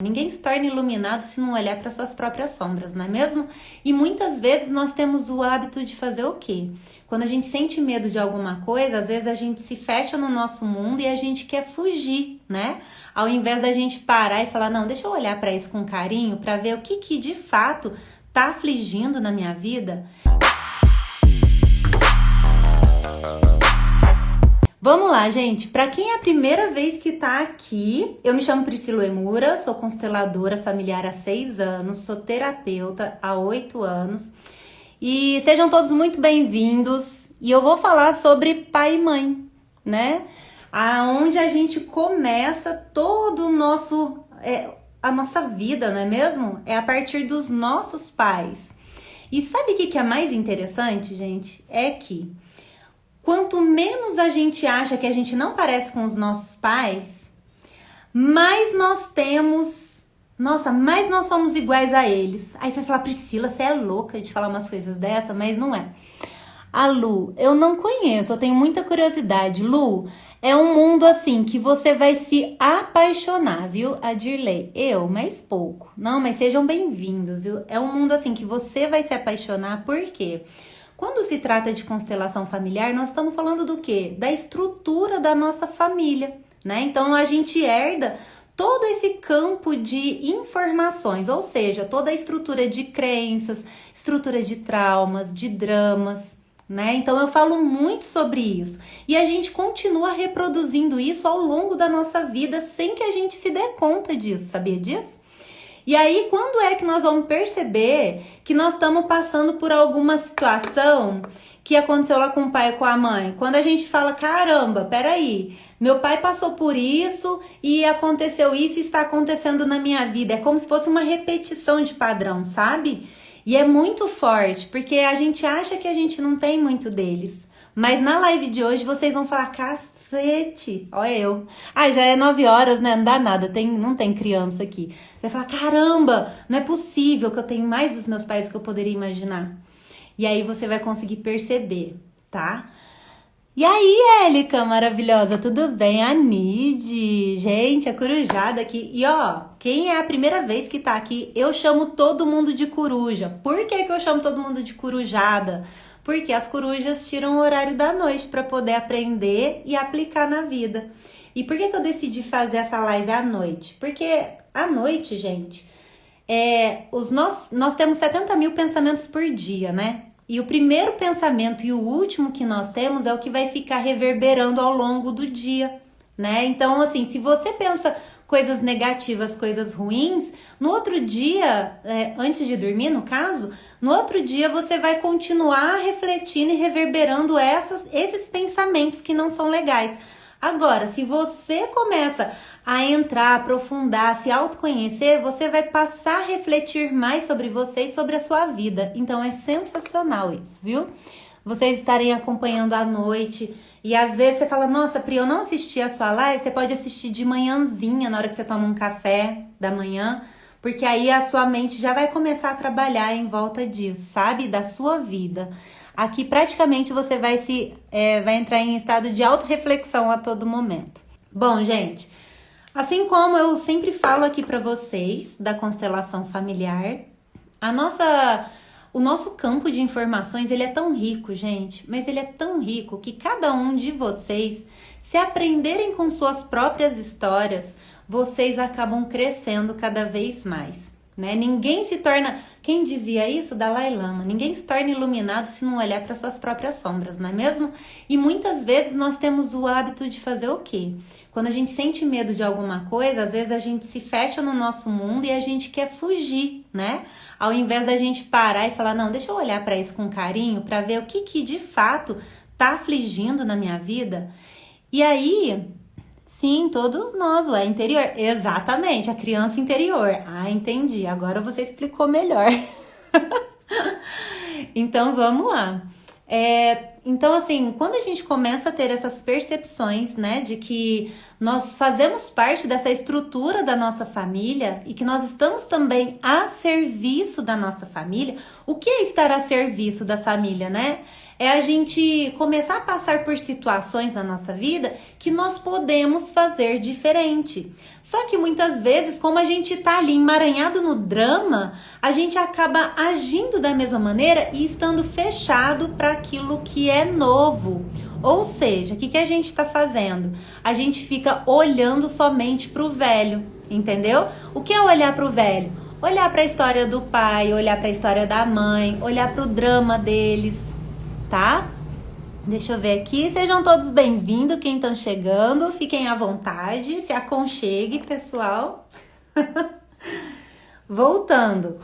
Ninguém se torna iluminado se não olhar para suas próprias sombras, não é mesmo? E muitas vezes nós temos o hábito de fazer o quê? Quando a gente sente medo de alguma coisa, às vezes a gente se fecha no nosso mundo e a gente quer fugir, né? Ao invés da gente parar e falar, não, deixa eu olhar para isso com carinho, para ver o que de fato tá afligindo na minha vida. Vamos lá, gente. Para quem é a primeira vez que tá aqui, eu me chamo Priscila Emura, sou consteladora familiar há 6 anos, sou terapeuta há 8 anos. E sejam todos muito bem-vindos. E eu vou falar sobre pai e mãe, né? Aonde a gente começa todo o nosso a nossa vida, não é mesmo? É a partir dos nossos pais. E sabe o que é mais interessante, gente? É que quanto menos a gente acha que a gente não parece com os nossos pais, mais nós temos... Nossa, mais nós somos iguais a eles. Aí você vai falar, Priscila, você é louca de falar umas coisas dessa, mas não é. A Lu, eu não conheço, eu tenho muita curiosidade. Lu, é um mundo assim que você vai se apaixonar, viu? A Dirley, mais pouco. Não, mas sejam bem-vindos, viu? É um mundo assim que você vai se apaixonar, por quê? Quando se trata de constelação familiar, nós estamos falando do quê? Da estrutura da nossa família, né? Então a gente herda todo esse campo de informações, ou seja, toda a estrutura de crenças, estrutura de traumas, de dramas, né? Então eu falo muito sobre isso. E a gente continua reproduzindo isso ao longo da nossa vida sem que a gente se dê conta disso, sabia disso? E aí, quando é que nós vamos perceber que nós estamos passando por alguma situação que aconteceu lá com o pai e com a mãe? Quando a gente fala, caramba, peraí, meu pai passou por isso e aconteceu isso e está acontecendo na minha vida. É como se fosse uma repetição de padrão, sabe? E é muito forte, porque a gente acha que a gente não tem muito deles. Mas na live de hoje vocês vão falar, cacete, olha eu. Já é 9 horas, né? Não dá nada, não tem criança aqui. Você vai falar, caramba, não é possível que eu tenho mais dos meus pais do que eu poderia imaginar. E aí você vai conseguir perceber, tá? E aí, Élica, maravilhosa, tudo bem? A Nide, gente, a corujada aqui. E ó, quem é a primeira vez que tá aqui, eu chamo todo mundo de coruja. Por que eu chamo todo mundo de corujada? Porque as corujas tiram o horário da noite para poder aprender e aplicar na vida. E por que eu decidi fazer essa live à noite? Porque à noite, gente, nós temos 70 mil pensamentos por dia, né? E o primeiro pensamento e o último que nós temos é o que vai ficar reverberando ao longo do dia, né? Então, assim, se você pensa coisas negativas, coisas ruins, no outro dia, antes de dormir, no caso, no outro dia você vai continuar refletindo e reverberando esses pensamentos que não são legais. Agora, se você começa a entrar, aprofundar, se autoconhecer, você vai passar a refletir mais sobre você e sobre a sua vida. Então é sensacional isso, viu? Vocês estarem acompanhando à noite e às vezes você fala, nossa, Pri, eu não assisti a sua live, você pode assistir de manhãzinha, na hora que você toma um café da manhã, porque aí a sua mente já vai começar a trabalhar em volta disso, sabe? Da sua vida. Aqui praticamente você vai entrar em estado de autorreflexão a todo momento. Bom, gente, assim como eu sempre falo aqui para vocês da constelação familiar, o nosso campo de informações, ele é tão rico, gente, mas ele é tão rico que cada um de vocês, se aprenderem com suas próprias histórias, vocês acabam crescendo cada vez mais, né? Ninguém se torna, quem dizia isso? Dalai Lama, ninguém se torna iluminado se não olhar para suas próprias sombras, não é mesmo? E muitas vezes nós temos o hábito de fazer o quê? Quando a gente sente medo de alguma coisa, às vezes a gente se fecha no nosso mundo e a gente quer fugir, né? Ao invés da gente parar e falar, não, deixa eu olhar para isso com carinho, para ver o que de fato tá afligindo na minha vida. E aí, sim, todos nós, o interior, exatamente, a criança interior. Entendi, agora você explicou melhor. Então, vamos lá. Então, assim, quando a gente começa a ter essas percepções, né, de que nós fazemos parte dessa estrutura da nossa família e que nós estamos também a serviço da nossa família, o que é estar a serviço da família, né? É a gente começar a passar por situações na nossa vida que nós podemos fazer diferente. Só que muitas vezes, como a gente tá ali emaranhado no drama, a gente acaba agindo da mesma maneira e estando fechado para aquilo que é novo. Ou seja, o que a gente está fazendo? A gente fica olhando somente para o velho, entendeu? O que é olhar para o velho? Olhar para a história do pai, olhar para a história da mãe, olhar para o drama deles, tá? Deixa eu ver aqui. Sejam todos bem-vindos, quem estão chegando. Fiquem à vontade, se aconchegue, pessoal. Voltando.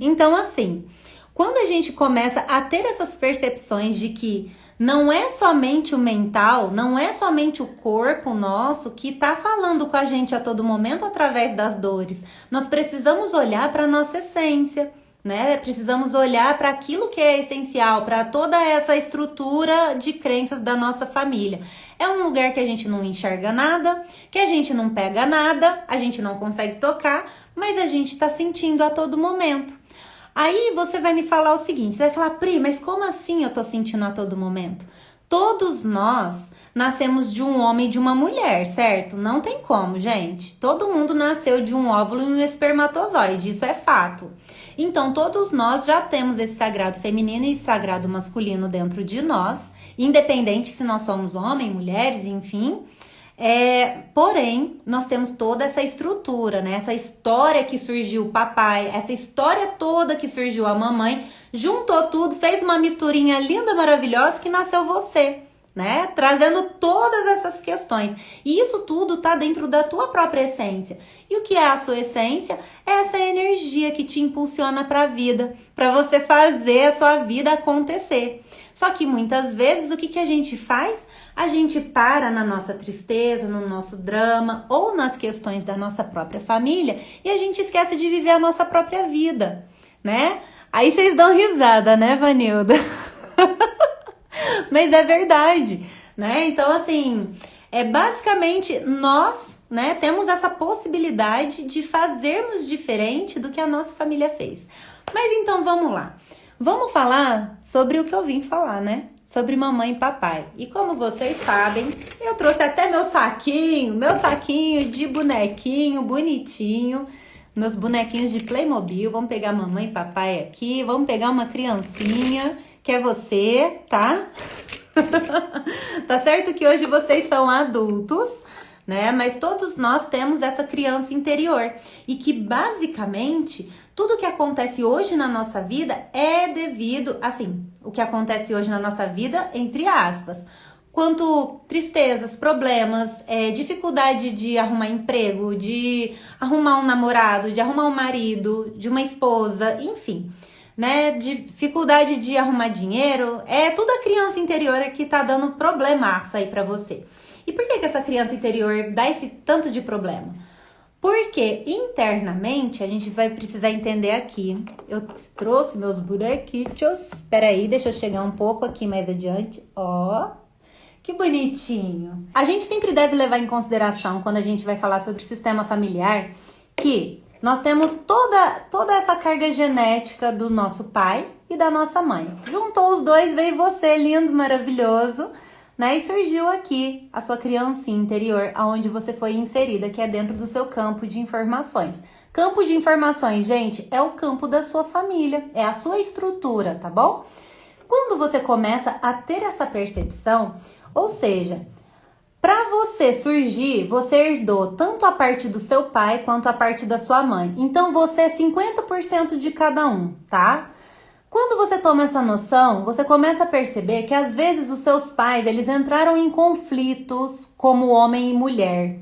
Então, assim, quando a gente começa a ter essas percepções de que não é somente o mental, não é somente o corpo nosso que tá falando com a gente a todo momento através das dores. Nós precisamos olhar para a nossa essência, né? Precisamos olhar para aquilo que é essencial, para toda essa estrutura de crenças da nossa família. É um lugar que a gente não enxerga nada, que a gente não pega nada, a gente não consegue tocar, mas a gente tá sentindo a todo momento. Aí você vai me falar o seguinte, você vai falar, Pri, mas como assim eu tô sentindo a todo momento? Todos nós nascemos de um homem e de uma mulher, certo? Não tem como, gente. Todo mundo nasceu de um óvulo e um espermatozoide, isso é fato. Então, todos nós já temos esse sagrado feminino e sagrado masculino dentro de nós, independente se nós somos homens, mulheres, enfim. Porém, nós temos toda essa estrutura, né? Essa história que surgiu o papai, essa história toda que surgiu a mamãe, juntou tudo, fez uma misturinha linda, maravilhosa que nasceu você, né? Trazendo todas essas questões. E isso tudo tá dentro da tua própria essência. E o que é a sua essência? É essa energia que te impulsiona para a vida, para você fazer a sua vida acontecer. Só que muitas vezes o que a gente faz? A gente para na nossa tristeza, no nosso drama ou nas questões da nossa própria família e a gente esquece de viver a nossa própria vida, né? Aí vocês dão risada, né, Vanilda? Mas é verdade, né? Então, assim, basicamente nós, né, temos essa possibilidade de fazermos diferente do que a nossa família fez. Mas então, vamos lá. Vamos falar sobre o que eu vim falar, né? Sobre mamãe e papai. E como vocês sabem, eu trouxe até meu saquinho de bonequinho bonitinho, meus bonequinhos de Playmobil. Vamos pegar mamãe e papai aqui, vamos pegar uma criancinha, que é você, tá? Tá certo que hoje vocês são adultos, né? Mas todos nós temos essa criança interior e que basicamente tudo que acontece hoje na nossa vida é devido, assim, o que acontece hoje na nossa vida, entre aspas, quanto tristezas, problemas, dificuldade de arrumar emprego, de arrumar um namorado, de arrumar um marido, de uma esposa, enfim, né? Dificuldade de arrumar dinheiro, é tudo a criança interior que tá dando problemaço aí pra você. E por que essa criança interior dá esse tanto de problema? Porque internamente, a gente vai precisar entender aqui. Eu trouxe meus bonequitos. Espera aí, deixa eu chegar um pouco aqui mais adiante. Ó, que bonitinho. A gente sempre deve levar em consideração, quando a gente vai falar sobre sistema familiar, que nós temos toda essa carga genética do nosso pai e da nossa mãe. Juntou os dois, veio você, lindo, maravilhoso, né? E surgiu aqui a sua criancinha interior, aonde você foi inserida, que é dentro do seu campo de informações. Campo de informações, gente, é o campo da sua família, é a sua estrutura, tá bom? Quando você começa a ter essa percepção, ou seja, para você surgir, você herdou tanto a parte do seu pai quanto a parte da sua mãe. Então você é 50% de cada um, tá? Quando você toma essa noção, você começa a perceber que às vezes os seus pais, eles entraram em conflitos como homem e mulher,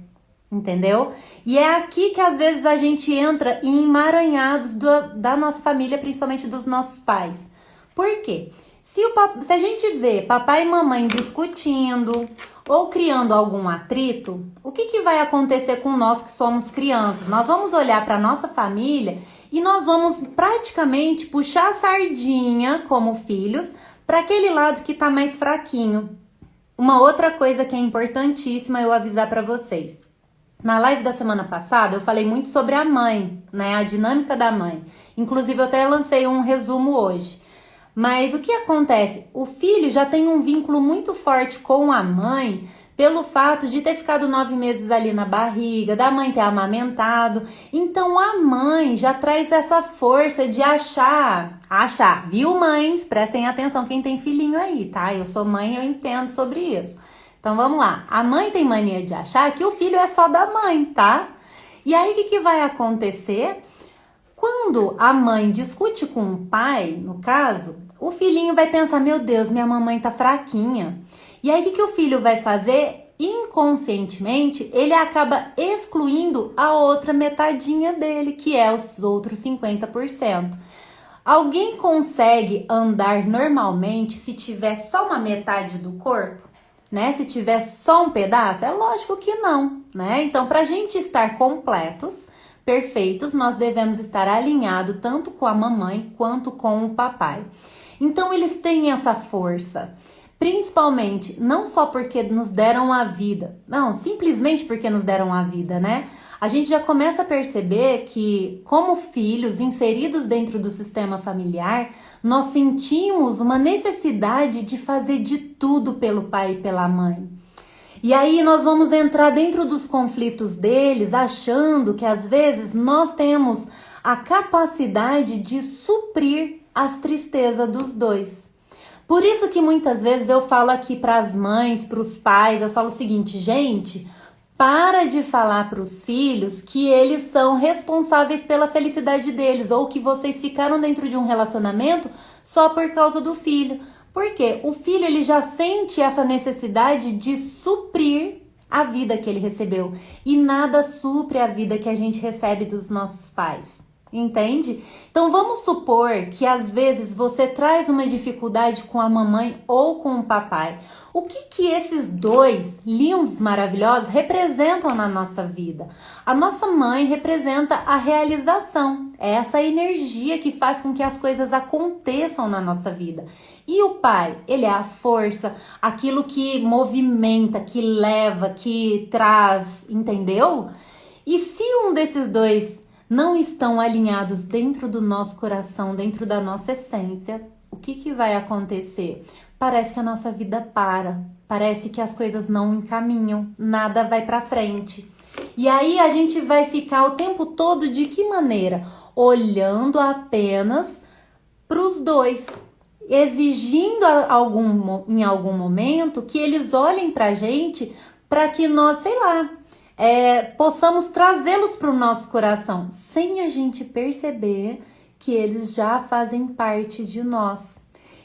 entendeu? E é aqui que às vezes a gente entra em emaranhados da nossa família, principalmente dos nossos pais. Por quê? Se a gente vê papai e mamãe discutindo ou criando algum atrito, o que vai acontecer com nós que somos crianças? Nós vamos olhar para nossa família e nós vamos praticamente puxar a sardinha como filhos para aquele lado que tá mais fraquinho. Uma outra coisa que é importantíssima eu avisar para vocês. Na live da semana passada eu falei muito sobre a mãe, né? A dinâmica da mãe. Inclusive eu até lancei um resumo hoje. Mas o que acontece? O filho já tem um vínculo muito forte com a mãe pelo fato de ter ficado 9 meses ali na barriga, da mãe ter amamentado. Então a mãe já traz essa força de achar, viu, mães? Prestem atenção quem tem filhinho aí, tá? Eu sou mãe, eu entendo sobre isso. Então vamos lá, a mãe tem mania de achar que o filho é só da mãe, tá? E aí o que vai acontecer? Quando a mãe discute com o pai, no caso, o filhinho vai pensar, meu Deus, minha mamãe tá fraquinha. E aí o que o filho vai fazer? Inconscientemente, ele acaba excluindo a outra metadinha dele, que é os outros 50%. Alguém consegue andar normalmente se tiver só uma metade do corpo? Né? Se tiver só um pedaço? É lógico que não, né? Então, para a gente estar completos, perfeitos, nós devemos estar alinhados tanto com a mamãe quanto com o papai. Então, eles têm essa força, principalmente, não só porque nos deram a vida, não, simplesmente porque nos deram a vida, né? A gente já começa a perceber que, como filhos inseridos dentro do sistema familiar, nós sentimos uma necessidade de fazer de tudo pelo pai e pela mãe. E aí nós vamos entrar dentro dos conflitos deles, achando que às vezes nós temos a capacidade de suprir as tristezas dos dois. Por isso que muitas vezes eu falo aqui para as mães, para os pais, eu falo o seguinte, gente, para de falar para os filhos que eles são responsáveis pela felicidade deles ou que vocês ficaram dentro de um relacionamento só por causa do filho. Porque o filho ele já sente essa necessidade de suprir a vida que ele recebeu e nada supre a vida que a gente recebe dos nossos pais. Entende? Então vamos supor que às vezes você traz uma dificuldade com a mamãe ou com o papai. O que esses dois lindos, maravilhosos representam na nossa vida? A nossa mãe representa a realização, é essa energia que faz com que as coisas aconteçam na nossa vida. E o pai, ele é a força, aquilo que movimenta, que leva, que traz, entendeu? E se um desses dois não estão alinhados dentro do nosso coração, dentro da nossa essência, o que vai acontecer? Parece que a nossa vida para, parece que as coisas não encaminham, nada vai para frente. E aí a gente vai ficar o tempo todo de que maneira? Olhando apenas para os dois, exigindo em algum momento que eles olhem para a gente para que nós, sei lá, possamos trazê-los para o nosso coração, sem a gente perceber que eles já fazem parte de nós.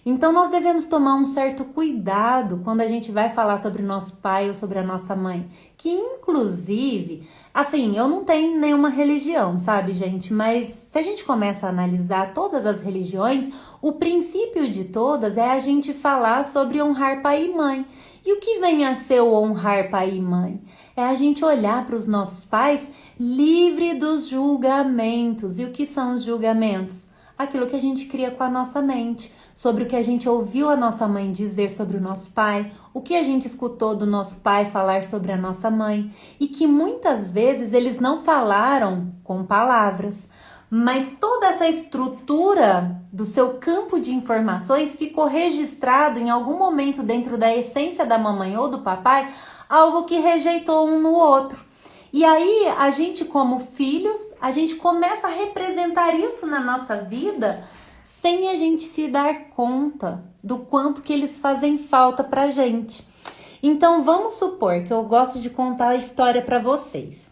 Então nós devemos tomar um certo cuidado quando a gente vai falar sobre o nosso pai ou sobre a nossa mãe, que inclusive, assim, eu não tenho nenhuma religião, sabe, gente? Mas se a gente começa a analisar todas as religiões, o princípio de todas é a gente falar sobre honrar pai e mãe. E o que vem a ser o honrar pai e mãe? É a gente olhar para os nossos pais livre dos julgamentos. E o que são os julgamentos? Aquilo que a gente cria com a nossa mente, sobre o que a gente ouviu a nossa mãe dizer sobre o nosso pai, o que a gente escutou do nosso pai falar sobre a nossa mãe, e que muitas vezes eles não falaram com palavras, mas toda essa estrutura do seu campo de informações ficou registrado em algum momento dentro da essência da mamãe ou do papai, algo que rejeitou um no outro. E aí, a gente como filhos, a gente começa a representar isso na nossa vida sem a gente se dar conta do quanto que eles fazem falta pra gente. Então, vamos supor que eu gosto de contar a história pra vocês.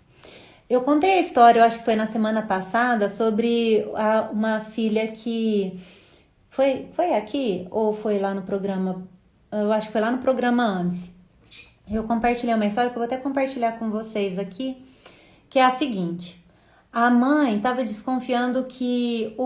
Eu contei a história, eu acho que foi na semana passada, sobre uma filha que... Foi aqui? Ou foi lá no programa? Eu acho que foi lá no programa antes. Eu compartilhei uma história que eu vou até compartilhar com vocês aqui, que é a seguinte. A mãe estava desconfiando que...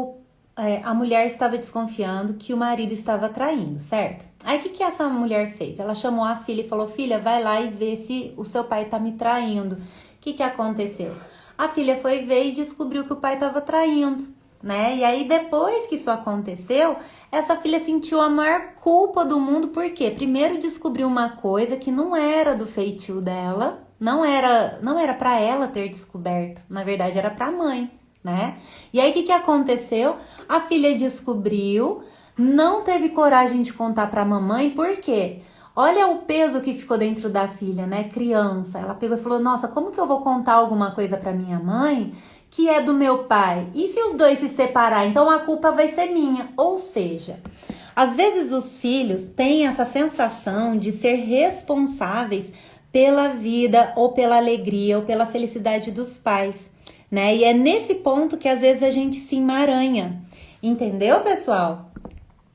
a mulher estava desconfiando que o marido estava traindo, certo? Aí o que essa mulher fez? Ela chamou a filha e falou, filha, vai lá e vê se o seu pai tá me traindo. O que aconteceu? A filha foi ver e descobriu que o pai estava traindo. né? E aí, depois que isso aconteceu, essa filha sentiu a maior culpa do mundo, porque primeiro descobriu uma coisa que não era do feitio dela, não era para ela ter descoberto, na verdade era para a mãe, né? E aí, o que aconteceu? A filha descobriu, não teve coragem de contar para a mamãe, por quê? Olha o peso que ficou dentro da filha, né? Criança. Ela pegou e falou: nossa, como que eu vou contar alguma coisa para minha mãe que é do meu pai? E se os dois se separar? Então a culpa vai ser minha. Ou seja, às vezes os filhos têm essa sensação de ser responsáveis pela vida ou pela alegria ou pela felicidade dos pais, né? E é nesse ponto que às vezes a gente se emaranha. Entendeu, pessoal?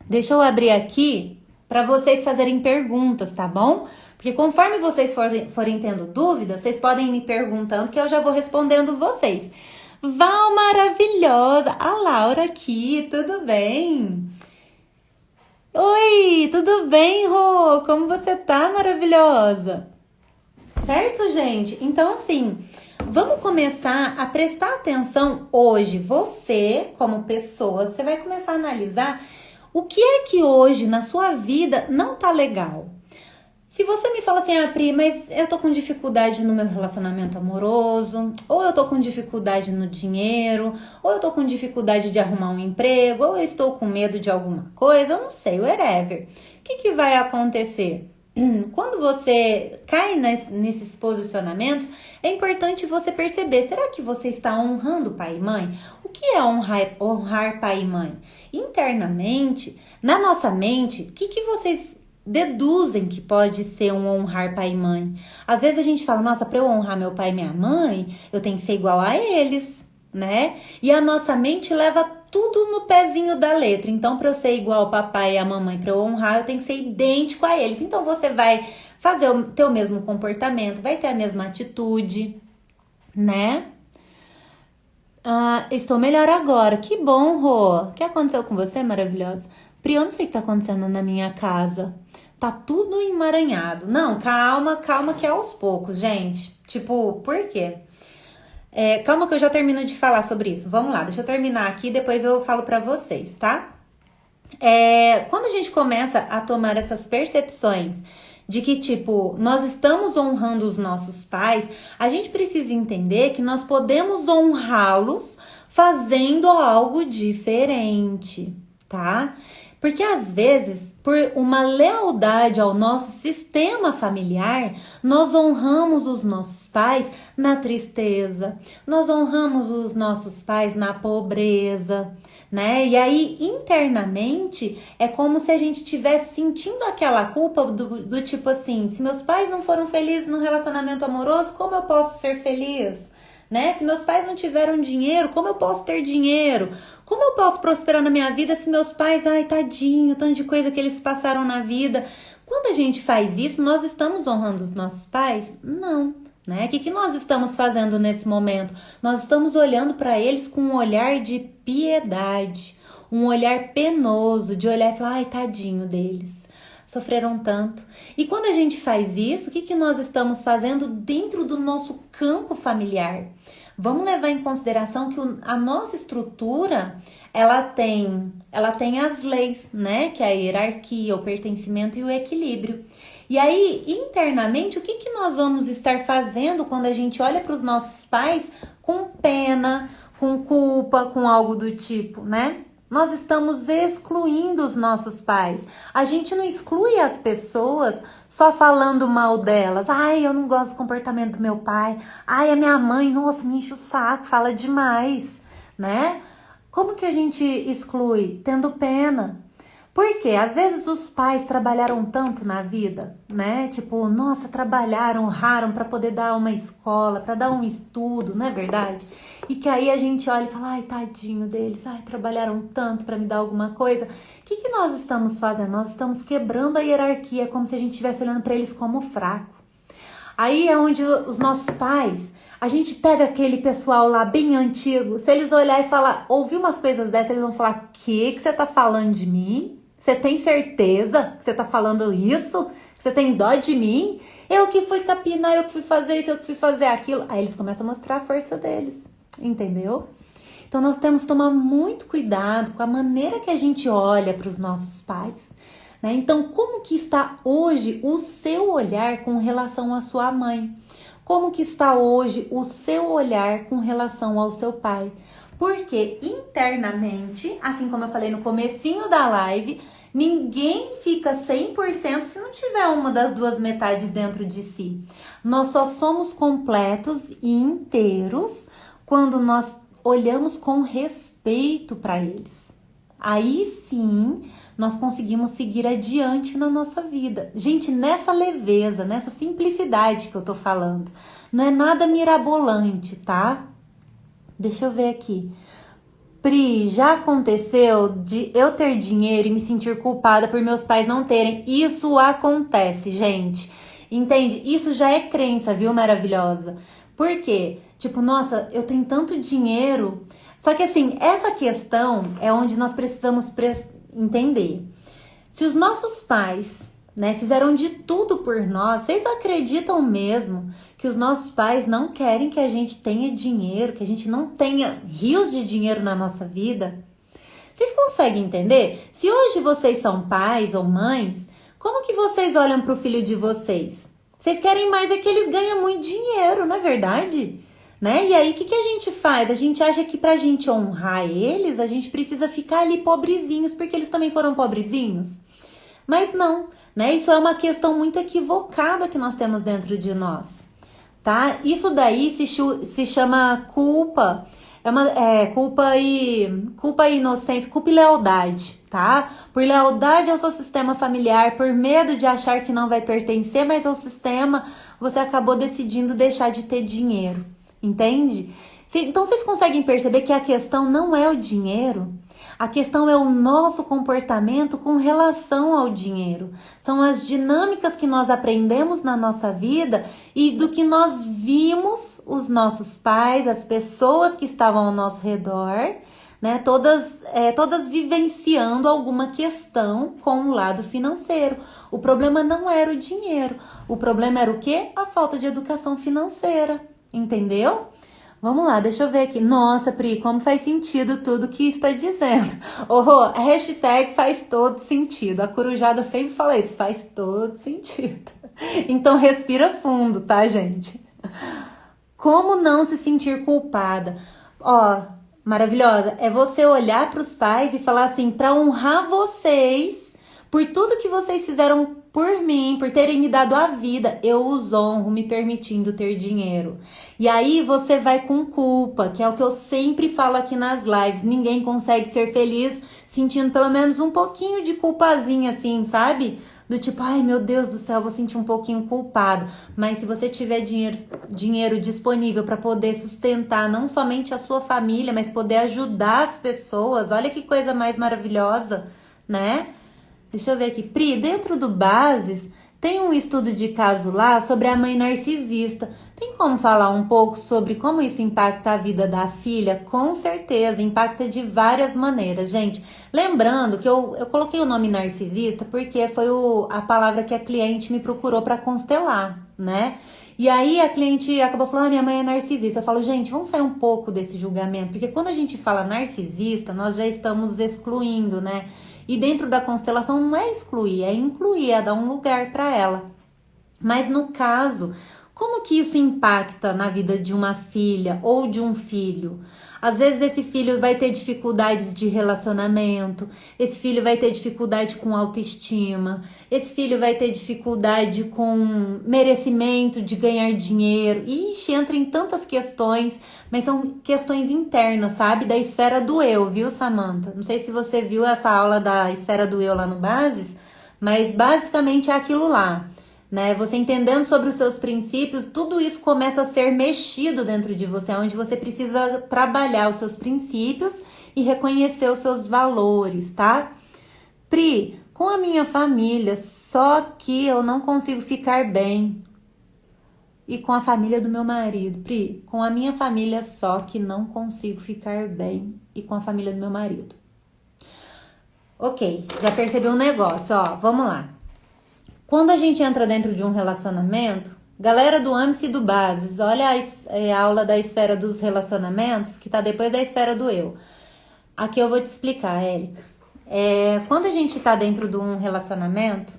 Deixa eu abrir aqui para vocês fazerem perguntas, tá bom? Porque conforme vocês forem tendo dúvidas, vocês podem me perguntando que eu já vou respondendo vocês. Val maravilhosa! A Laura aqui, tudo bem? Oi, tudo bem, Rô? Como você tá, maravilhosa? Certo, gente? Então, assim, vamos começar a prestar atenção hoje. Você, como pessoa, você vai começar a analisar o que é que hoje na sua vida não tá legal. Se você me fala assim, Pri, mas eu tô com dificuldade no meu relacionamento amoroso, ou eu tô com dificuldade no dinheiro, ou eu tô com dificuldade de arrumar um emprego, ou eu estou com medo de alguma coisa, eu não sei, whatever. O que vai acontecer? Quando você cai nesses posicionamentos, é importante você perceber, será que você está honrando pai e mãe? O que é honrar pai e mãe? Internamente, na nossa mente, o que vocês deduzem que pode ser um honrar pai e mãe? Às vezes a gente fala, nossa, para eu honrar meu pai e minha mãe, eu tenho que ser igual a eles, né? E a nossa mente leva tudo no pezinho da letra. Então, para eu ser igual ao papai e a mamãe, para eu honrar, eu tenho que ser idêntico a eles. Então, você vai ter o mesmo comportamento, vai ter a mesma atitude, né? Estou melhor agora. Que bom, Rô. O que aconteceu com você, maravilhosa? Pri, eu não sei o que tá acontecendo na minha casa. Tá tudo emaranhado. Não, calma que é aos poucos, gente. Tipo, por quê? Calma que eu já termino de falar sobre isso. Vamos lá, deixa eu terminar aqui, depois eu falo pra vocês, tá? Quando a gente começa a tomar essas percepções de que, tipo, nós estamos honrando os nossos pais, a gente precisa entender que nós podemos honrá-los fazendo algo diferente, tá? Porque às vezes, por uma lealdade ao nosso sistema familiar, nós honramos os nossos pais na tristeza, nós honramos os nossos pais na pobreza, né? E aí, internamente, é como se a gente estivesse sentindo aquela culpa do tipo assim, se meus pais não foram felizes no relacionamento amoroso, como eu posso ser feliz? Né? Se meus pais não tiveram dinheiro, como eu posso ter dinheiro? Como eu posso prosperar na minha vida se meus pais, ai, tadinho, tanto de coisa que eles passaram na vida. Quando a gente faz isso, nós estamos honrando os nossos pais? Não, né? O que nós estamos fazendo nesse momento? Nós estamos olhando para eles com um olhar de piedade, um olhar penoso, de olhar e falar, ai, tadinho deles. Sofreram tanto. E quando a gente faz isso, o que nós estamos fazendo dentro do nosso campo familiar? Vamos levar em consideração que a nossa estrutura, ela tem as leis, né? Que é a hierarquia, o pertencimento e o equilíbrio. E aí, internamente, o que nós vamos estar fazendo quando a gente olha para os nossos pais com pena, com culpa, com algo do tipo, né? Nós estamos excluindo os nossos pais. A gente não exclui as pessoas só falando mal delas. Ai, eu não gosto do comportamento do meu pai. Ai, a minha mãe, nossa, me enche o saco, fala demais, né? Como que a gente exclui? Tendo pena. Porque às vezes os pais trabalharam tanto na vida, né? Tipo, nossa, trabalharam, raram para poder dar uma escola, para dar um estudo, não é verdade? E que aí a gente olha e fala, ai, tadinho deles, ai, trabalharam tanto para me dar alguma coisa. O que nós estamos fazendo? Nós estamos quebrando a hierarquia, como se a gente estivesse olhando para eles como fraco. Aí é onde os nossos pais, a gente pega aquele pessoal lá bem antigo, se eles olhar e falar, ouvir umas coisas dessas, eles vão falar, que você tá falando de mim? Você tem certeza que você tá falando isso? Que você tem dó de mim? Eu que fui capinar, eu que fui fazer isso, eu que fui fazer aquilo. Aí eles começam a mostrar a força deles, entendeu? Então nós temos que tomar muito cuidado com a maneira que a gente olha para os nossos pais, né? Então, como que está hoje o seu olhar com relação à sua mãe? Como que está hoje o seu olhar com relação ao seu pai? Porque internamente, assim como eu falei no comecinho da live, ninguém fica 100% se não tiver uma das duas metades dentro de si. Nós só somos completos e inteiros quando nós olhamos com respeito para eles. Aí sim, nós conseguimos seguir adiante na nossa vida. Gente, nessa leveza, nessa simplicidade que eu tô falando. Não é nada mirabolante, tá? Deixa eu ver aqui. Pri, já aconteceu de eu ter dinheiro e me sentir culpada por meus pais não terem? Isso acontece, gente. Entende? Isso já é crença, viu, maravilhosa? Por quê? Tipo, nossa, eu tenho tanto dinheiro. Só que assim, essa questão é onde nós precisamos entender. Se os nossos pais, né, fizeram de tudo por nós, vocês acreditam mesmo que os nossos pais não querem que a gente tenha dinheiro, que a gente não tenha rios de dinheiro na nossa vida? Vocês conseguem entender? Se hoje vocês são pais ou mães, como que vocês olham para o filho de vocês? Vocês querem mais é que eles ganhem muito dinheiro, não é verdade? Né? E aí, o que a gente faz? A gente acha que pra gente honrar eles, a gente precisa ficar ali pobrezinhos, porque eles também foram pobrezinhos. Mas não, né? Isso é uma questão muito equivocada que nós temos dentro de nós, tá? Isso daí se chama culpa, culpa e inocência, culpa e lealdade, tá? Por lealdade ao seu sistema familiar, por medo de achar que não vai pertencer mais ao sistema, você acabou decidindo deixar de ter dinheiro. Entende? Então vocês conseguem perceber que a questão não é o dinheiro, a questão é o nosso comportamento com relação ao dinheiro. São as dinâmicas que nós aprendemos na nossa vida e do que nós vimos os nossos pais, as pessoas que estavam ao nosso redor, né? Todas vivenciando alguma questão com o lado financeiro. O problema não era o dinheiro, o problema era o quê? A falta de educação financeira. Entendeu? Vamos lá, deixa eu ver aqui. Nossa, Pri, como faz sentido tudo que está dizendo. A hashtag faz todo sentido. A Corujada sempre fala isso, faz todo sentido. Então respira fundo, tá, gente? Como não se sentir culpada? Maravilhosa, é você olhar para os pais e falar assim, para honrar vocês, por tudo que vocês fizeram por mim, por terem me dado a vida, eu os honro me permitindo ter dinheiro. E aí você vai com culpa, que é o que eu sempre falo aqui nas lives. Ninguém consegue ser feliz sentindo pelo menos um pouquinho de culpazinha assim, sabe? Do tipo, ai meu Deus do céu, vou sentir um pouquinho culpado. Mas se você tiver dinheiro disponível para poder sustentar não somente a sua família, mas poder ajudar as pessoas, olha que coisa mais maravilhosa, né? Deixa eu ver aqui. Pri, dentro do Bases, tem um estudo de caso lá sobre a mãe narcisista. Tem como falar um pouco sobre como isso impacta a vida da filha? Com certeza, impacta de várias maneiras, gente. Lembrando que eu coloquei o nome narcisista porque foi a palavra que a cliente me procurou para constelar, né? E aí a cliente acabou falando, minha mãe é narcisista. Eu falo, gente, vamos sair um pouco desse julgamento, porque quando a gente fala narcisista, nós já estamos excluindo, né? E dentro da constelação não é excluir, é incluir, é dar um lugar para ela. Mas no caso, como que isso impacta na vida de uma filha ou de um filho? Às vezes esse filho vai ter dificuldades de relacionamento, esse filho vai ter dificuldade com autoestima, esse filho vai ter dificuldade com merecimento de ganhar dinheiro. Ixi, entra em tantas questões, mas são questões internas, sabe? Da esfera do eu, viu, Samantha? Não sei se você viu essa aula da esfera do eu lá no Bases, mas basicamente é aquilo lá. Né? Você entendendo sobre os seus princípios, tudo isso começa a ser mexido dentro de você, onde você precisa trabalhar os seus princípios e reconhecer os seus valores, tá? Pri, com a minha família, só que eu não consigo ficar bem. E com a família do meu marido. Pri, com a minha família, só que não consigo ficar bem. E com a família do meu marido. Ok, já percebi um negócio, ó, vamos lá. Quando a gente entra dentro de um relacionamento, Galera do AMS e do Bases, olha a aula da esfera dos relacionamentos, que tá depois da esfera do eu. Aqui eu vou te explicar, Érica. Quando a gente tá dentro de um relacionamento,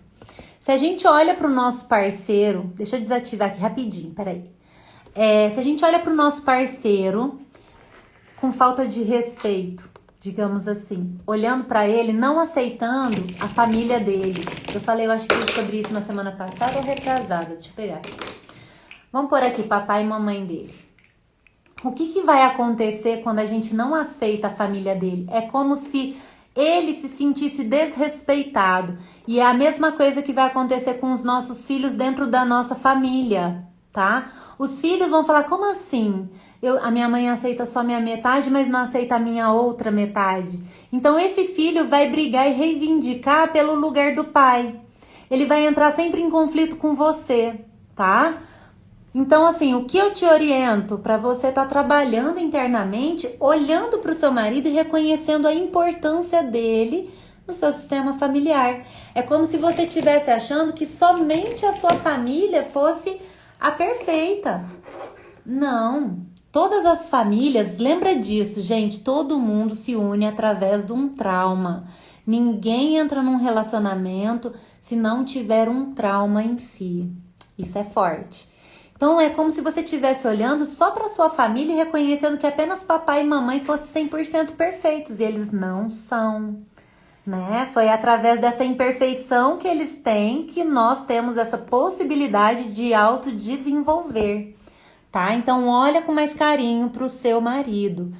se a gente olha pro nosso parceiro, deixa eu desativar aqui rapidinho, peraí. Se a gente olha pro nosso parceiro com falta de respeito, digamos assim, olhando pra ele, não aceitando a família dele. Eu falei, eu acho que sobre isso na semana passada ou retrasada, deixa eu pegar. Vamos pôr aqui papai e mamãe dele. O que vai acontecer quando a gente não aceita a família dele? É como se ele se sentisse desrespeitado. E é a mesma coisa que vai acontecer com os nossos filhos dentro da nossa família, tá? Os filhos vão falar, como assim? A minha mãe aceita só minha metade, mas não aceita a minha outra metade. Então esse filho vai brigar e reivindicar pelo lugar do pai. Ele vai entrar sempre em conflito com você, tá? Então, assim, o que eu te oriento para você estar trabalhando internamente, olhando para o seu marido e reconhecendo a importância dele no seu sistema familiar. É como se você estivesse achando que somente a sua família fosse a perfeita. Não. Todas as famílias, lembra disso, gente, todo mundo se une através de um trauma. Ninguém entra num relacionamento se não tiver um trauma em si. Isso é forte. Então é como se você estivesse olhando só para sua família e reconhecendo que apenas papai e mamãe fossem 100% perfeitos. E eles não são, né? Foi através dessa imperfeição que eles têm que nós temos essa possibilidade de autodesenvolver, tá? Então olha com mais carinho para o seu marido.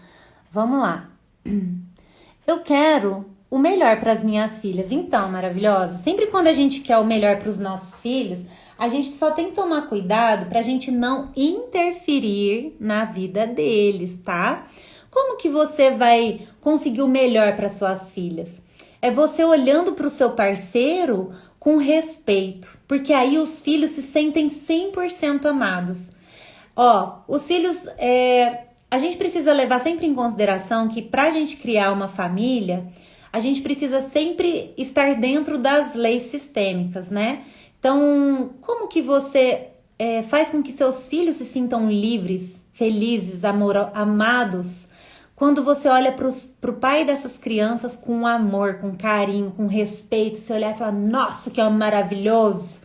Vamos lá. Eu quero o melhor para as minhas filhas. Então, maravilhosa, sempre quando a gente quer o melhor para os nossos filhos, a gente só tem que tomar cuidado para a gente não interferir na vida deles, tá? Como que você vai conseguir o melhor para suas filhas? É você olhando para o seu parceiro com respeito, porque aí os filhos se sentem 100% amados. Ó, os filhos, a gente precisa levar sempre em consideração que para a gente criar uma família, a gente precisa sempre estar dentro das leis sistêmicas, né? Então, como que você faz com que seus filhos se sintam livres, felizes, amados, quando você olha para o pai dessas crianças com amor, com carinho, com respeito, você olhar e falar, nossa, que homem maravilhoso,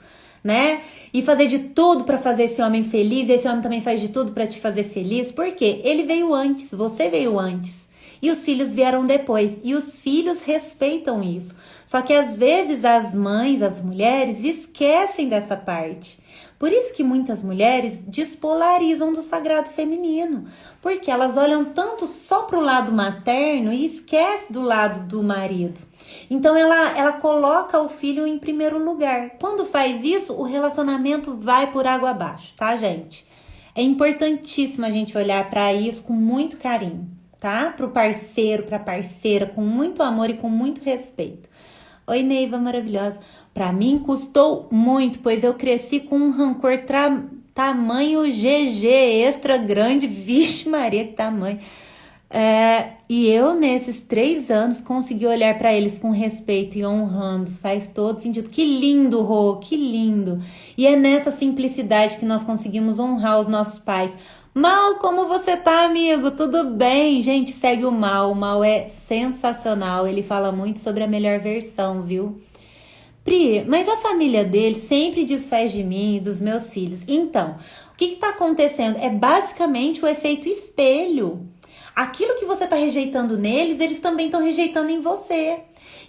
né? E fazer de tudo para fazer esse homem feliz, e esse homem também faz de tudo para te fazer feliz, porque ele veio antes, você veio antes. E os filhos vieram depois. E os filhos respeitam isso. Só que às vezes as mães, as mulheres, esquecem dessa parte. Por isso que muitas mulheres despolarizam do sagrado feminino. Porque elas olham tanto só para o lado materno e esquecem do lado do marido. Então ela coloca o filho em primeiro lugar. Quando faz isso, o relacionamento vai por água abaixo, tá, gente? É importantíssimo a gente olhar para isso com muito carinho, tá? Pro parceiro, pra parceira, com muito amor e com muito respeito. Oi, Neiva maravilhosa. Pra mim custou muito, pois eu cresci com um rancor tamanho GG, extra grande. Vixe Maria, que tamanho. E eu, nesses 3 anos, consegui olhar pra eles com respeito e honrando. Faz todo sentido. Que lindo, Rô, que lindo. E é nessa simplicidade que nós conseguimos honrar os nossos pais. Mal, como você tá, amigo? Tudo bem? Gente, segue o Mal. O Mal é sensacional. Ele fala muito sobre a melhor versão, viu? Pri, mas a família dele sempre desfaz de mim e dos meus filhos. Então, o que tá acontecendo? É basicamente o efeito espelho. Aquilo que você tá rejeitando neles, eles também estão rejeitando em você.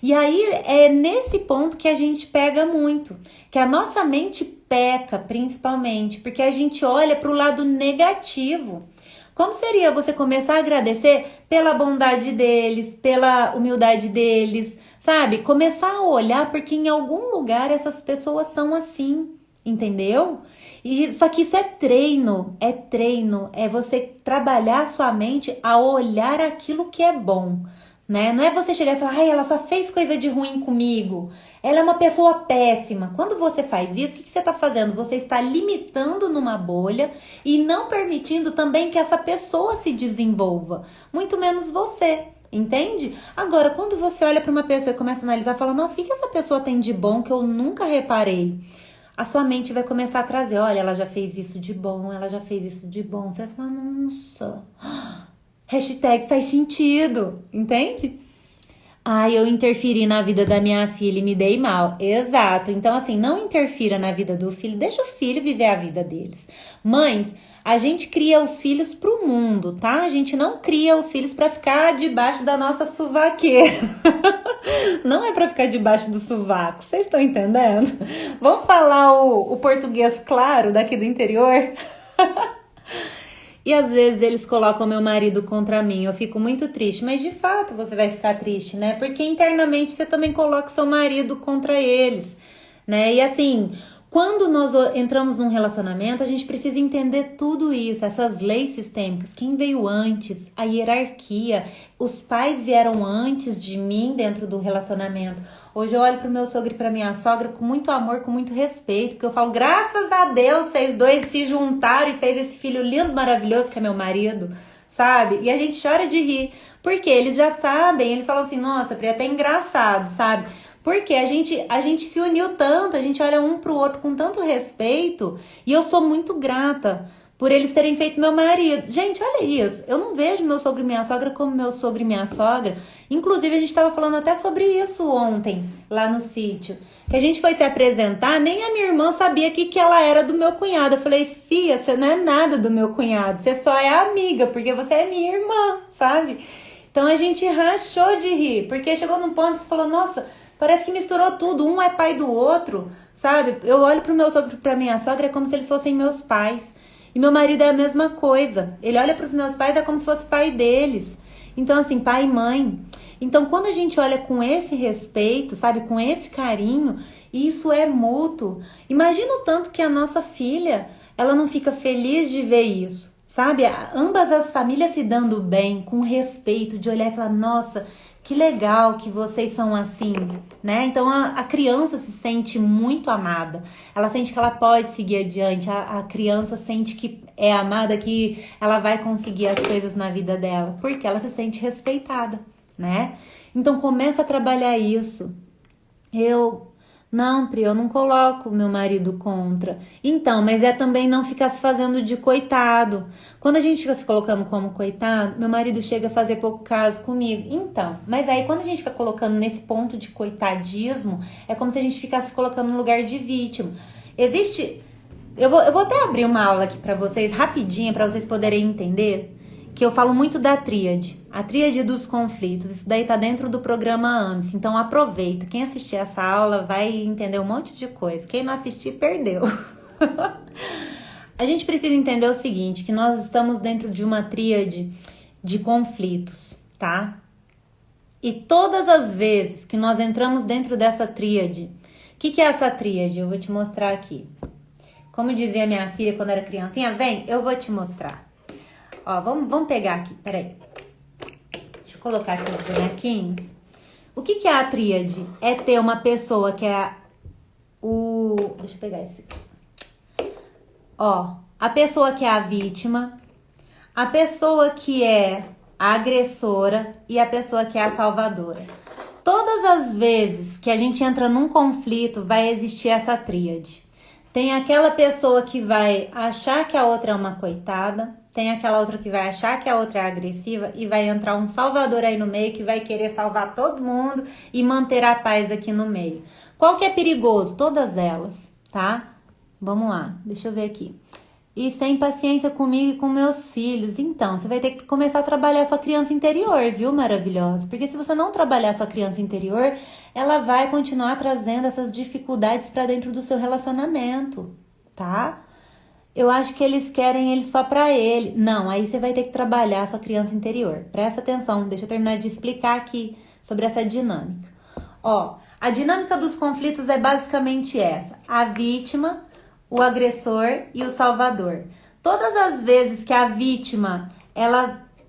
E aí é nesse ponto que a gente pega muito, que a nossa mente peca principalmente, porque a gente olha para o lado negativo. Como seria você começar a agradecer pela bondade deles, pela humildade deles, sabe? Começar a olhar porque em algum lugar essas pessoas são assim, entendeu? Só que isso é treino, é você trabalhar a sua mente a olhar aquilo que é bom. Né? Não é você chegar e falar, ai, ela só fez coisa de ruim comigo, ela é uma pessoa péssima. Quando você faz isso, o que você está fazendo? Você está limitando numa bolha e não permitindo também que essa pessoa se desenvolva, muito menos você, entende? Agora, quando você olha para uma pessoa e começa a analisar, fala, nossa, o que essa pessoa tem de bom que eu nunca reparei? a sua mente vai começar a trazer, olha, ela já fez isso de bom, ela já fez isso de bom. Você vai falar, nossa, hashtag faz sentido, entende? Eu interferi na vida da minha filha e me dei mal. Exato. Então, assim, não interfira na vida do filho, deixa o filho viver a vida deles. Mães, a gente cria os filhos pro mundo, tá? A gente não cria os filhos pra ficar debaixo da nossa suvaqueira. Não é pra ficar debaixo do sovaco. Vocês estão entendendo? Vamos falar o português claro daqui do interior? E às vezes eles colocam meu marido contra mim, eu fico muito triste, mas de fato você vai ficar triste, né? Porque internamente você também coloca seu marido contra eles, né? E assim, quando nós entramos num relacionamento, a gente precisa entender tudo isso, essas leis sistêmicas, quem veio antes, a hierarquia, os pais vieram antes de mim dentro do relacionamento. Hoje eu olho pro meu sogro e pra minha sogra com muito amor, com muito respeito, porque eu falo, graças a Deus, vocês dois se juntaram e fez esse filho lindo, maravilhoso que é meu marido, sabe? E a gente chora de rir, porque eles já sabem, eles falam assim, nossa, Pri, é até engraçado, sabe? Porque a gente se uniu tanto, a gente olha um pro outro com tanto respeito, e eu sou muito grata por eles terem feito meu marido. Gente, olha isso, eu não vejo meu sogro e minha sogra como meu sogro e minha sogra. Inclusive, a gente estava falando até sobre isso ontem, lá no sítio. Que a gente foi se apresentar, nem a minha irmã sabia que ela era do meu cunhado. Eu falei, fia, você não é nada do meu cunhado, você só é amiga, porque você é minha irmã, sabe? Então a gente rachou de rir, porque chegou num ponto que falou, nossa, parece que misturou tudo, um é pai do outro, sabe? Eu olho pro meu sogro e pra minha sogra, é como se eles fossem meus pais. E meu marido é a mesma coisa. Ele olha para os meus pais, é como se fosse pai deles. Então, assim, pai e mãe. Então, quando a gente olha com esse respeito, sabe, com esse carinho, isso é mútuo. Imagina o tanto que a nossa filha, ela não fica feliz de ver isso, sabe? Ambas as famílias se dando bem, com respeito, de olhar e falar, nossa, que legal que vocês são assim, né? Então a criança se sente muito amada. Ela sente que ela pode seguir adiante. A criança sente que é amada, que ela vai conseguir as coisas na vida dela, porque ela se sente respeitada, né? Então começa a trabalhar isso. Não, Pri, eu não coloco meu marido contra. Então, mas é também não ficar se fazendo de coitado. Quando a gente fica se colocando como coitado, meu marido chega a fazer pouco caso comigo. Então, mas aí quando a gente fica colocando nesse ponto de coitadismo, é como se a gente ficasse colocando no lugar de vítima. Existe... Eu vou até abrir uma aula aqui pra vocês, rapidinho, pra vocês poderem entender, que eu falo muito da tríade, a tríade dos conflitos. Isso daí tá dentro do programa AMS, então aproveita. Quem assistir essa aula vai entender um monte de coisa. Quem não assistir, perdeu. A gente precisa entender o seguinte, que nós estamos dentro de uma tríade de conflitos, tá? E todas as vezes que nós entramos dentro dessa tríade, o que é essa tríade? Eu vou te mostrar aqui. Como dizia minha filha quando era criancinha, vem, eu vou te mostrar. Ó, vamos pegar aqui, peraí. Deixa eu colocar aqui os bonequinhos. O que é a tríade? É ter uma pessoa que é Deixa eu pegar esse. Ó, a pessoa que é a vítima, a pessoa que é a agressora e a pessoa que é a salvadora. Todas as vezes que a gente entra num conflito, vai existir essa tríade. Tem aquela pessoa que vai achar que a outra é uma coitada, tem aquela outra que vai achar que a outra é agressiva e vai entrar um salvador aí no meio que vai querer salvar todo mundo e manter a paz aqui no meio. Qual que é perigoso? Todas elas, tá? Vamos lá, deixa eu ver aqui. E sem paciência comigo e com meus filhos. Então, você vai ter que começar a trabalhar a sua criança interior, viu, maravilhosa? Porque se você não trabalhar a sua criança interior, ela vai continuar trazendo essas dificuldades pra dentro do seu relacionamento, tá? Eu acho que eles querem ele só pra ele. Não, aí você vai ter que trabalhar a sua criança interior. Presta atenção, deixa eu terminar de explicar aqui sobre essa dinâmica. Ó, a dinâmica dos conflitos é basicamente essa. A vítima, o agressor e o salvador. Todas as vezes que a vítima,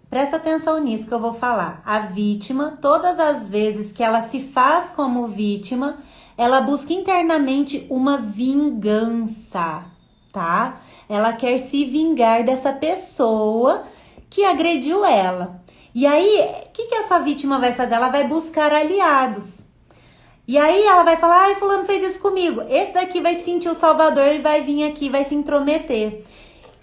presta atenção nisso que eu vou falar. A vítima, todas as vezes que ela se faz como vítima, ela busca internamente uma vingança, tá? Ela quer se vingar dessa pessoa que agrediu ela. E aí, o que essa vítima vai fazer? Ela vai buscar aliados. E aí ela vai falar, ai, fulano fez isso comigo. Esse daqui vai se sentir o salvador e vai vir aqui, vai se intrometer.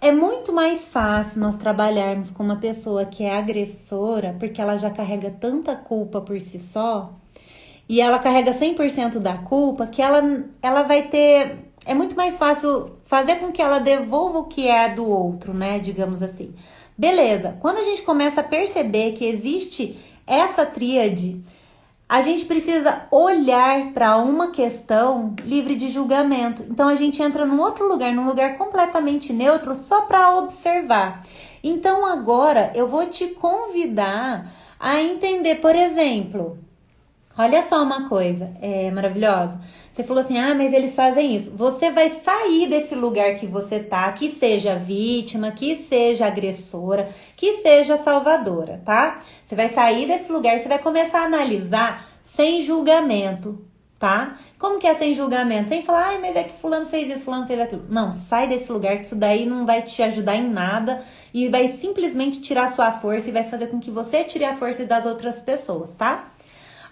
É muito mais fácil nós trabalharmos com uma pessoa que é agressora, porque ela já carrega tanta culpa por si só, e ela carrega 100% da culpa, que ela vai ter... É muito mais fácil fazer com que ela devolva o que é do outro, né? Digamos assim. Beleza, quando a gente começa a perceber que existe essa tríade, a gente precisa olhar para uma questão livre de julgamento. Então a gente entra num outro lugar, num lugar completamente neutro, só para observar. Então agora eu vou te convidar a entender, por exemplo, olha só uma coisa maravilhosa. Você falou assim, ah, mas eles fazem isso. Você vai sair desse lugar que você tá, que seja vítima, que seja agressora, que seja salvadora, tá? Você vai sair desse lugar, você vai começar a analisar sem julgamento, tá? Como que é sem julgamento? Sem falar, ai, mas é que fulano fez isso, fulano fez aquilo. Não, sai desse lugar que isso daí não vai te ajudar em nada e vai simplesmente tirar sua força e vai fazer com que você tire a força das outras pessoas, tá?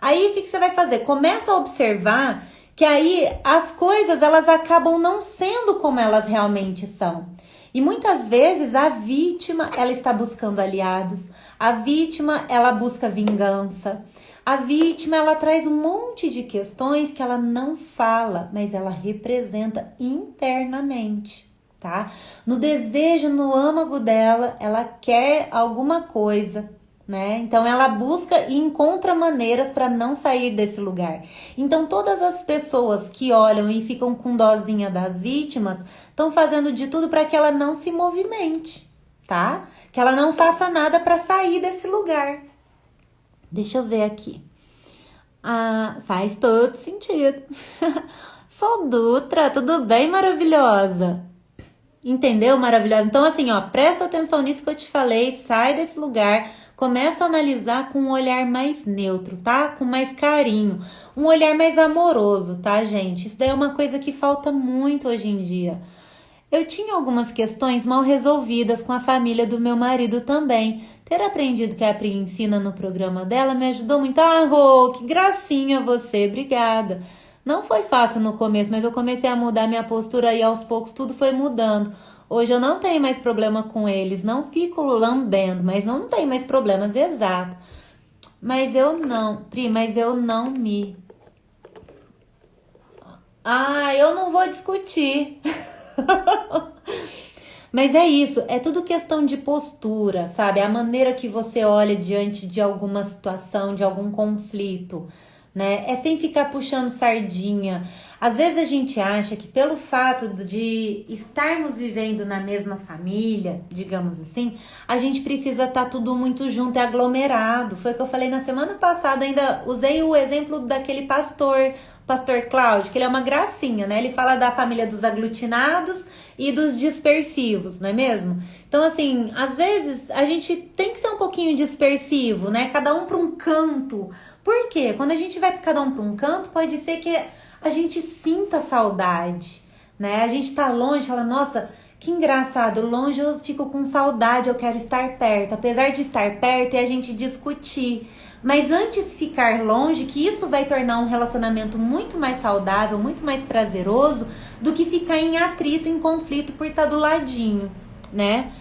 Aí, o que você vai fazer? Começa a observar que aí as coisas, elas acabam não sendo como elas realmente são. E muitas vezes a vítima, ela está buscando aliados. A vítima, ela busca vingança. A vítima, ela traz um monte de questões que ela não fala, mas ela representa internamente, tá? No desejo, no âmago dela, ela quer alguma coisa, né? Então ela busca e encontra maneiras para não sair desse lugar. Então todas as pessoas que olham e ficam com dozinha das vítimas estão fazendo de tudo para que ela não se movimente, tá? Que ela não faça nada para sair desse lugar. Deixa eu ver aqui. Ah, faz todo sentido. Sou Dutra, tudo bem, maravilhosa? Entendeu, maravilhosa? Então assim, ó, presta atenção nisso que eu te falei, sai desse lugar. Começa a analisar com um olhar mais neutro, tá? Com mais carinho. Um olhar mais amoroso, tá, gente? Isso daí é uma coisa que falta muito hoje em dia. Eu tinha algumas questões mal resolvidas com a família do meu marido também. Ter aprendido que a Pri ensina no programa dela me ajudou muito. Ah, Rô, que gracinha você, obrigada. Não foi fácil no começo, mas eu comecei a mudar minha postura e aos poucos tudo foi mudando. Hoje eu não tenho mais problema com eles, não fico lambendo, mas não tenho mais problemas, exato. Mas eu não, Pri, mas eu não me... Ah, eu não vou discutir. Mas é isso, é tudo questão de postura, sabe? A maneira que você olha diante de alguma situação, de algum conflito, né? É sem ficar puxando sardinha. Às vezes a gente acha que pelo fato de estarmos vivendo na mesma família, digamos assim, a gente precisa estar tudo muito junto e aglomerado. Foi o que eu falei na semana passada, ainda usei o exemplo daquele pastor Cláudio, que ele é uma gracinha, né? Ele fala da família dos aglutinados e dos dispersivos, não é mesmo? Então, assim, às vezes a gente tem que ser um pouquinho dispersivo, né? Cada um para um canto. Por quê? Quando a gente vai cada um para um canto, pode ser que a gente sinta saudade, né? A gente tá longe, fala, nossa, que engraçado, longe eu fico com saudade, eu quero estar perto. Apesar de estar perto, é a gente discutir. Mas antes de ficar longe, que isso vai tornar um relacionamento muito mais saudável, muito mais prazeroso, do que ficar em atrito, em conflito por estar do ladinho, né?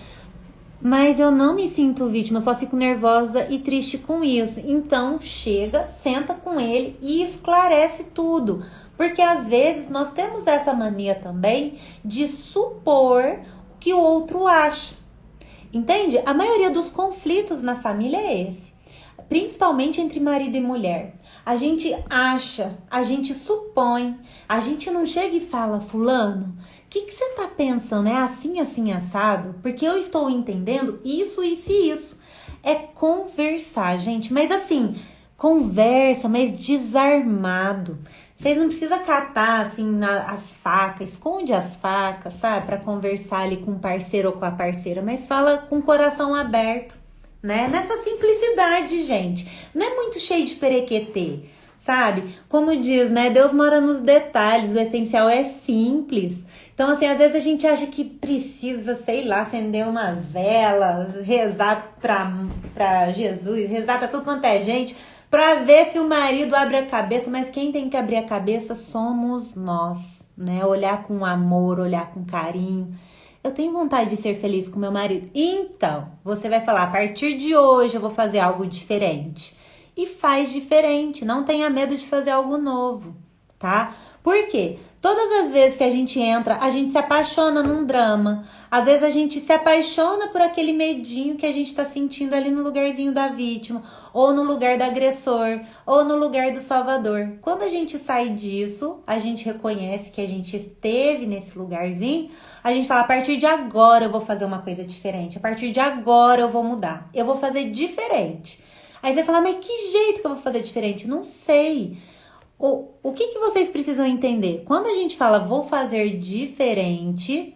Mas eu não me sinto vítima, eu só fico nervosa e triste com isso. Então chega, senta com ele e esclarece tudo. Porque às vezes nós temos essa mania também de supor o que o outro acha. Entende? A maioria dos conflitos na família é esse. Principalmente entre marido e mulher. A gente acha, a gente supõe, a gente não chega e fala, fulano, o que você tá pensando? É assim, assim, assado? Porque eu estou entendendo isso, isso e isso. É conversar, gente. Mas assim, conversa, mas desarmado. Vocês não precisam catar, assim, as facas. Esconde as facas, sabe? Pra conversar ali com o parceiro ou com a parceira. Mas fala com o coração aberto, né? Nessa simplicidade, gente. Não é muito cheio de perequetê. sabe? Como diz, né? Deus mora nos detalhes, o essencial é simples. Então, assim, às vezes a gente acha que precisa, sei lá, acender umas velas, rezar pra Jesus, rezar pra tudo quanto é gente, pra ver se o marido abre a cabeça, mas quem tem que abrir a cabeça somos nós, né? Olhar com amor, olhar com carinho. Eu tenho vontade de ser feliz com meu marido. Então, você vai falar, a partir de hoje eu vou fazer algo diferente. E faz diferente, não tenha medo de fazer algo novo, tá? Por quê? Todas as vezes que a gente entra, a gente se apaixona num drama. Às vezes a gente se apaixona por aquele medinho que a gente tá sentindo ali no lugarzinho da vítima, ou no lugar do agressor, ou no lugar do salvador. Quando a gente sai disso, a gente reconhece que a gente esteve nesse lugarzinho, a gente fala, a partir de agora eu vou fazer uma coisa diferente, a partir de agora eu vou mudar, eu vou fazer diferente. Aí você fala, mas que jeito que eu vou fazer diferente? Não sei. O que vocês precisam entender? Quando a gente fala, vou fazer diferente,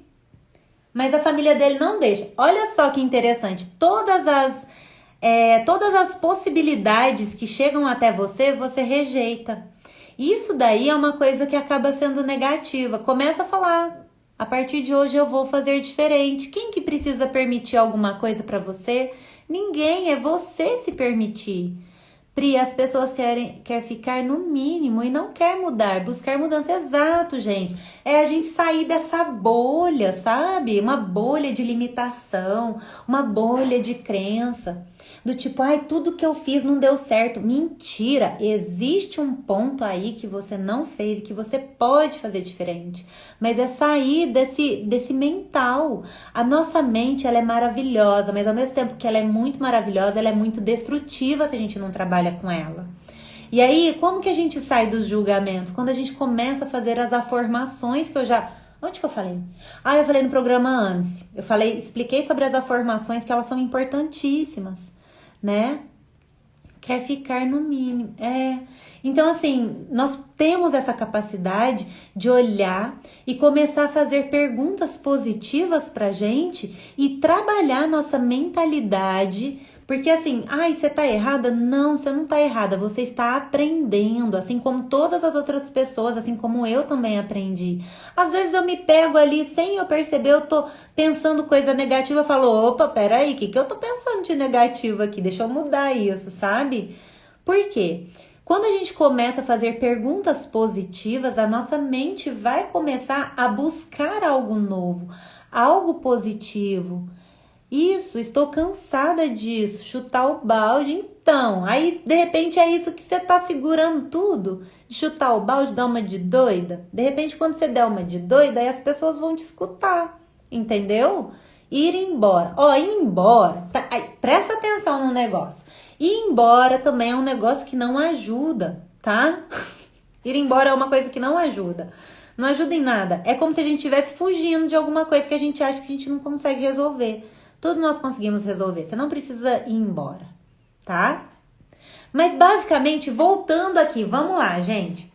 mas a família dele não deixa. Olha só que interessante. Todas as possibilidades que chegam até você, você rejeita. Isso daí é uma coisa que acaba sendo negativa. Começa a falar, a partir de hoje eu vou fazer diferente. Quem que precisa permitir alguma coisa pra você? Ninguém, é você se permitir. Pri, as pessoas querem ficar no mínimo e não quer mudar, buscar mudança. Exato, gente. É a gente sair dessa bolha, sabe? Uma bolha de limitação, uma bolha de crença. Do tipo, ai, tudo que eu fiz não deu certo. Mentira! Existe um ponto aí que você não fez e que você pode fazer diferente. Mas é sair desse mental. A nossa mente, ela é maravilhosa, mas ao mesmo tempo que ela é muito maravilhosa, ela é muito destrutiva se a gente não trabalha com ela. E aí, como que a gente sai dos julgamentos? Quando a gente começa a fazer as afirmações que eu já... Onde que eu falei? Eu falei no programa antes. Expliquei sobre as afirmações, que elas são importantíssimas, né? Quer ficar no mínimo. Então, assim, nós temos essa capacidade de olhar e começar a fazer perguntas positivas pra gente e trabalhar nossa mentalidade. Porque assim, você tá errada? Não, você não tá errada, você está aprendendo, assim como todas as outras pessoas, assim como eu também aprendi. Às vezes eu me pego ali, sem eu perceber, eu tô pensando coisa negativa, eu falo, opa, peraí, o que eu tô pensando de negativo aqui? Deixa eu mudar isso, sabe? Por quê? Quando a gente começa a fazer perguntas positivas, a nossa mente vai começar a buscar algo novo, algo positivo. Isso, estou cansada disso, chutar o balde. Então, aí de repente é isso que você tá segurando tudo, de chutar o balde, dar uma de doida. De repente, quando você der uma de doida, aí as pessoas vão te escutar, entendeu? Ir embora. Ir embora, presta atenção no negócio. Ir embora também é um negócio que não ajuda, tá? Ir embora é uma coisa que não ajuda. Não ajuda em nada. É como se a gente estivesse fugindo de alguma coisa que a gente acha que a gente não consegue resolver. Tudo nós conseguimos resolver. Você não precisa ir embora, tá? Mas basicamente, voltando aqui, vamos lá, gente.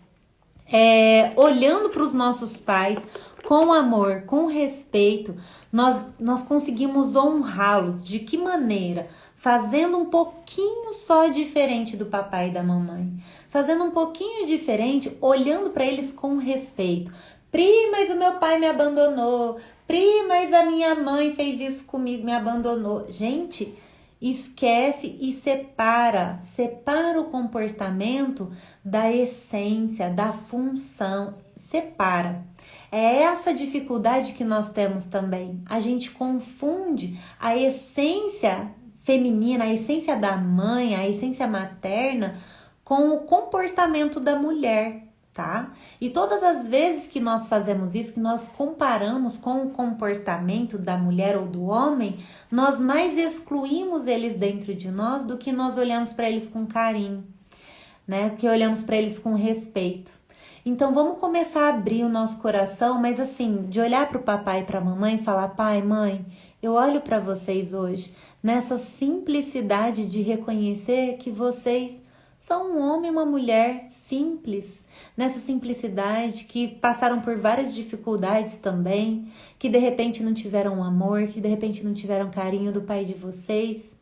Olhando para os nossos pais com amor, com respeito, nós conseguimos honrá-los. De que maneira? Fazendo um pouquinho só diferente do papai e da mamãe. Fazendo um pouquinho diferente, olhando para eles com respeito. Pri, mas o meu pai me abandonou. Pri, mas a minha mãe fez isso comigo, me abandonou. Gente, esquece e separa. Separa o comportamento da essência, da função. Separa. É essa dificuldade que nós temos também. A gente confunde a essência feminina, a essência da mãe, a essência materna com o comportamento da mulher. Tá? E todas as vezes que nós fazemos isso, que nós comparamos com o comportamento da mulher ou do homem, nós mais excluímos eles dentro de nós do que nós olhamos para eles com carinho, né? Que olhamos para eles com respeito. Então vamos começar a abrir o nosso coração, mas assim, de olhar para o papai e para a mamãe e falar, pai, mãe, eu olho para vocês hoje nessa simplicidade de reconhecer que vocês são um homem e uma mulher simples, nessa simplicidade, que passaram por várias dificuldades também, que de repente não tiveram amor, que de repente não tiveram carinho do pai de vocês.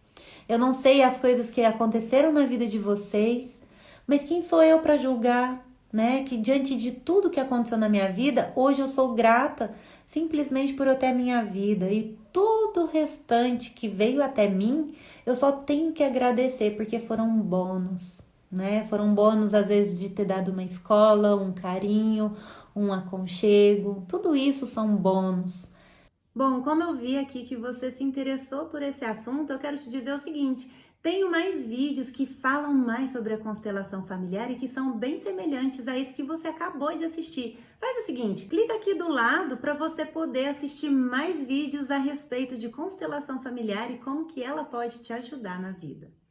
Eu não sei as coisas que aconteceram na vida de vocês, Mas quem sou eu para julgar, né? Que diante de tudo que aconteceu na minha vida, hoje eu sou grata simplesmente por eu ter a minha vida e tudo o restante que veio até mim, eu só tenho que agradecer porque foram bônus, né? Foram bônus às vezes de ter dado uma escola, um carinho, um aconchego, tudo isso são bônus. Bom, como eu vi aqui que você se interessou por esse assunto, eu quero te dizer o seguinte: tenho mais vídeos que falam mais sobre a constelação familiar e que são bem semelhantes a esse que você acabou de assistir. Faz o seguinte, clica aqui do lado para você poder assistir mais vídeos a respeito de constelação familiar e como que ela pode te ajudar na vida.